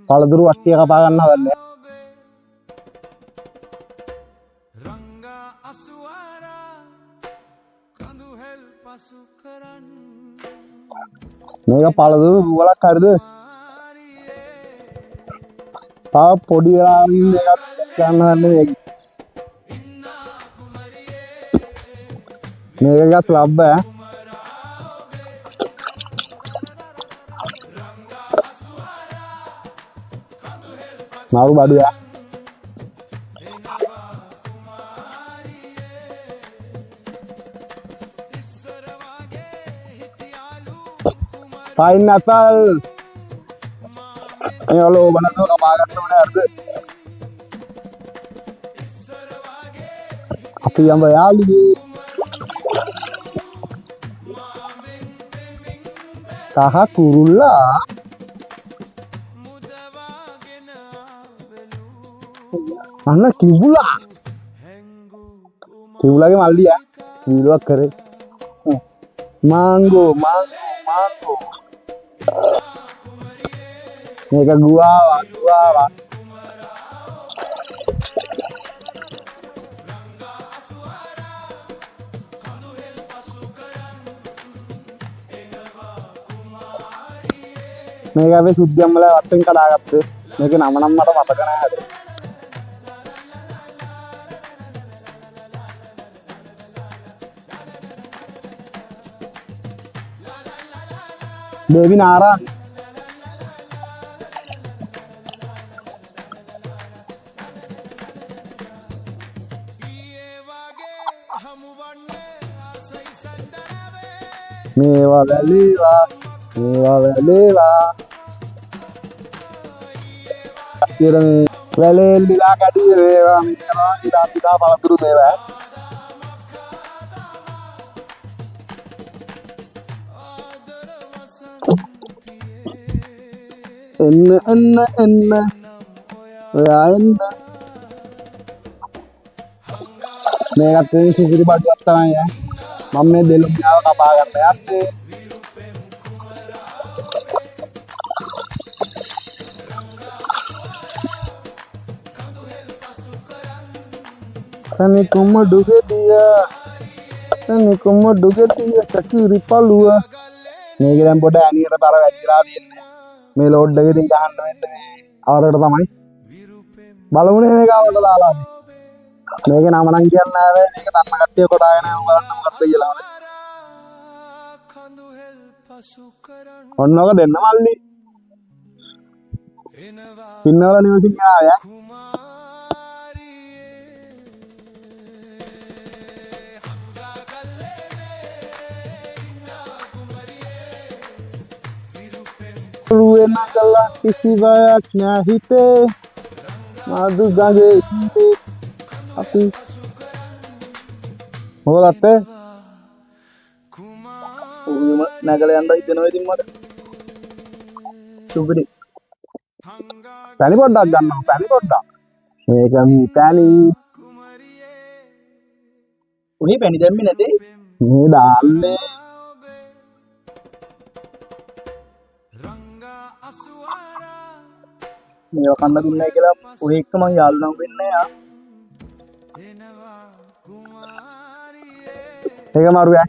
පළතුරු වට්ටිය කපා ගන්න හදන්නේ. මේක පළතුරු රුවලක් හරිද? තා පොඩි වෙලාවකින් එකක් ගන්න හදන්නේ මේක. මේක ගස් ලබ්බ ඈ. මාරු බඩුවා. pineapple ini lo mana tuh kemakan tuh benar tuh apa yang bayar lu kakak kurula mana kibula lagi maldi ya kibula kere mango මේක ගුවාවා මේක අපි සුද්ධියම් වල වත්තෙන් කඩාගත්තේ මේකේ නම නම් මට මතක නැහැ බේබි නාරා මේවා වැලේවා ඉතින් වැලේ ලිලා කඩිය වේවා මේවා ඉලා සිතා පළතුරු මේවා එන්න ඔයා එන්න මේකත් සුපිරි බඩුවක් තමයි ඈ මම මේ දෙලුම් යාව කපා ගන්න යන්නේ තනි කොම්මඩු ගෙඩිය කකිරි පළුව මේක දැන් පොඩ ඇනියට තර වැදිලා තියෙන්නේ මේ ලෝඩ් එක ඉතින් ගහන්න වෙන්නේ අවරට තමයි බලමුනේ මේක අවරට දාලා මේක නම නම් කියන්න ආවේ මේක තන්න කට්ටිය කොටාගෙන බලන්න මොකක්ද කියලා ඔන්නෝක දෙන්න මල්ලි පින්නවල නිවසින් ආවේ ruwen kala කිසිවක් නැහිතේ මාදු ගඟේ ඉඳේ අපි මොකද නැගල යන්න හිතෙනවා ඉතින් මට සුපිරි පැණි පොඩ්ඩක් ගන්නවා පැණි පොඩ්ඩක් මේක පැණි උනේ පැණි දැම්මේ නැතේ මේ දාන්නේ මේවා කන්න දුන්නයි කියලා ඔය එක්ක මං යාළුවා නම් වෙන්නේ යා ඒක මාරුයි